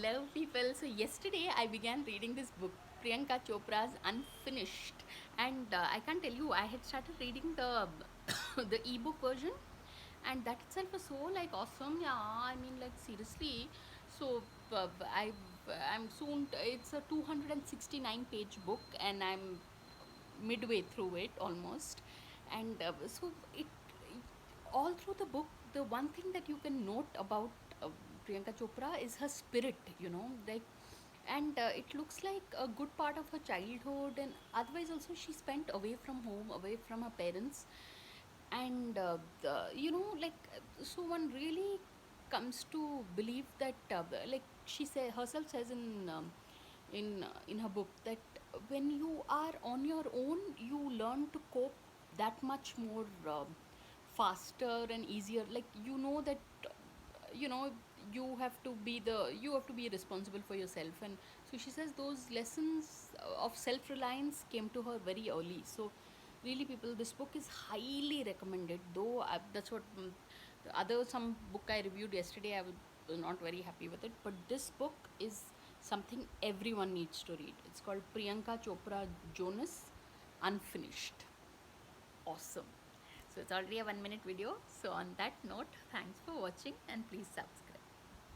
Hello, people. So, yesterday I began reading this book, Priyanka Chopra's Unfinished, and I can't tell you, I had started reading the the ebook version, and that itself was so like awesome. Yeah, I mean, like seriously. So, I I'm soon. It's a 269-page book, and I'm midway through it almost, and so all through the book, the one thing that you can note about uh, Priyanka Chopra is her spirit, like, and it looks like a good part of her childhood, and otherwise also she spent away from home, away from her parents, and like, so one really comes to believe that, like she herself says in her book, that when you are on your own, you learn to cope that much more faster and easier. Like, that you know you have to be responsible for yourself, and so she says those lessons of self reliance came to her very early. So really, people, this book is highly recommended, though that's what the other some book I reviewed yesterday, was not very happy with it, but this book is something everyone needs to read. It's called Priyanka Chopra Jonas Unfinished. Awesome. So it's already a 1 minute video. So on that note, thanks for watching, and please subscribe.